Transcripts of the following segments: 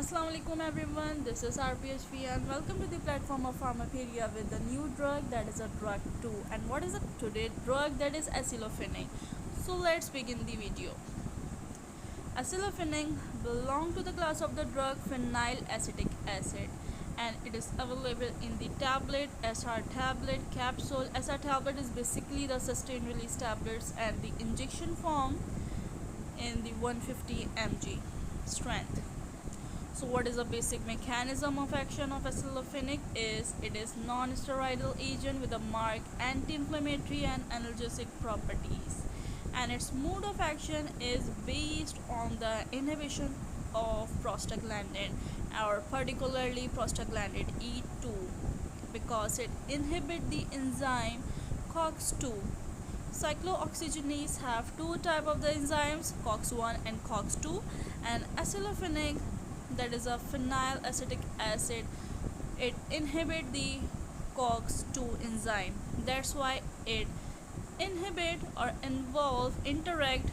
Assalamualaikum everyone, this is RPHV and welcome to the platform of Pharmapedia with a new drug that is a drug 2. And what is it today? Drug that is acylfenane. So let's begin the video. Acylfenane belongs to the class of the drug phenyl acetic acid and it is available in the tablet, SR tablet, capsule. SR tablet is basically the sustained release tablets and the injection form in the 150 mg strength. So what is the basic mechanism of action of acylfenane? It is non-steroidal agent with a marked anti-inflammatory and analgesic properties, and its mode of action is based on the inhibition of prostaglandin, or particularly prostaglandin E2, because it inhibits the enzyme COX-2. Cyclooxygenase have two types of the enzymes, COX-1 and COX-2, and acylfenane, that is a phenyl acetic acid, it inhibits the COX-2 enzyme. That's why it inhibit or interact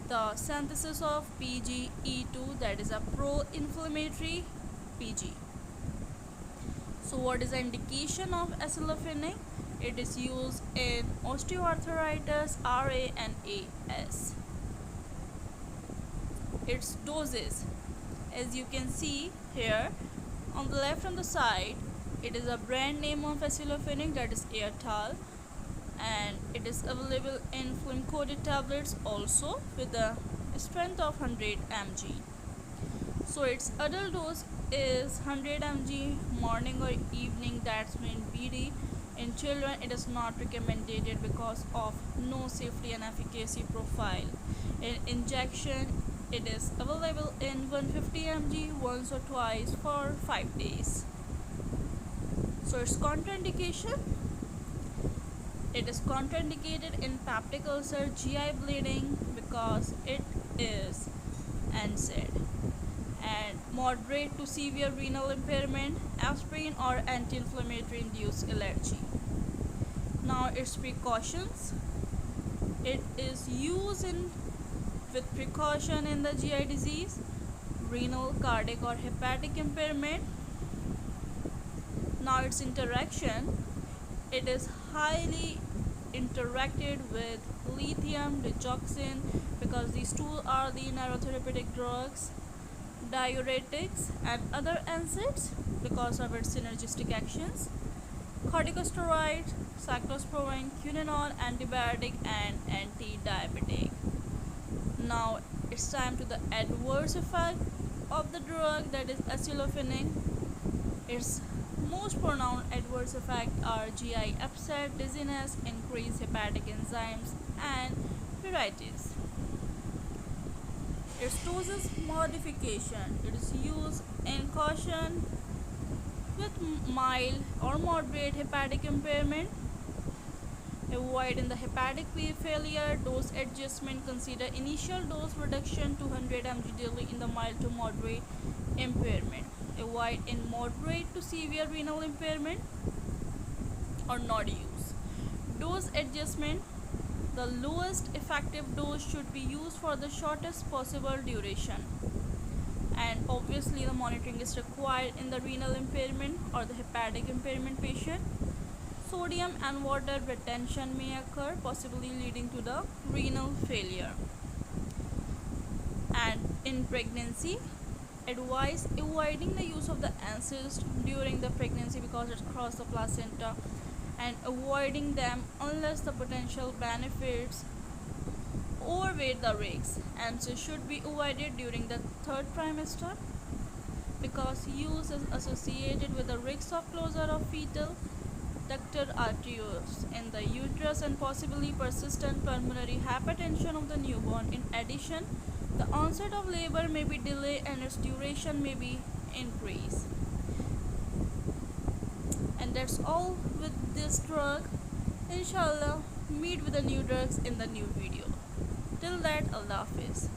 the synthesis of PGE2, that is a pro-inflammatory PG. So what is the indication of acylfenane? It is used in osteoarthritis, RA and AS. Its doses, as you can see here on the left on the side, it is a brand name of acylfenane, that is Airtal, and it is available in film coated tablets also with a strength of 100 mg. So its adult dose is 100 mg morning or evening, that's mean BD. In children it is not recommended because of no safety and efficacy profile. In injection it is available in 150 mg once or twice for 5 days. So its contraindication, it is contraindicated in peptic ulcer, GI bleeding, because it is NSAID, and moderate to severe renal impairment, aspirin or anti-inflammatory induced allergy. Now its precautions, it is used with precaution in the GI disease, renal, cardiac or hepatic impairment. Now its interaction, it is highly interacted with lithium, digoxin, because these two are the neurotherapeutic drugs, diuretics and other NSAIDs because of its synergistic actions, corticosteroid, cyclosporine, quinone, antibiotic and anti-diabetic. Now it's time to the adverse effect of the drug, that is acylfenane. Its most pronounced adverse effects are GI upset, dizziness, increased hepatic enzymes and pruritus. Its doses modification, it is used in caution with mild or moderate hepatic impairment. Avoid in the hepatic failure. Dose adjustment, consider initial dose reduction to 100 mg daily in the mild to moderate impairment. Avoid in moderate to severe renal impairment or not use. Dose adjustment, the lowest effective dose should be used for the shortest possible duration, and obviously the monitoring is required in the renal impairment or the hepatic impairment patient. Sodium and water retention may occur, possibly leading to the renal failure. And in pregnancy, advise avoiding the use of the NSAIDs during the pregnancy because it crosses the placenta, and avoiding them unless the potential benefits outweigh the risks. NSAIDs should be avoided during the third trimester because use is associated with the risk of closure of fetal ductal arterioles in the uterus and possibly persistent pulmonary hypertension of the newborn. In addition, the onset of labor may be delayed and its duration may be increased. And that's all with this drug. Inshallah, meet with the new drugs in the new video. Till that, Allah Hafiz.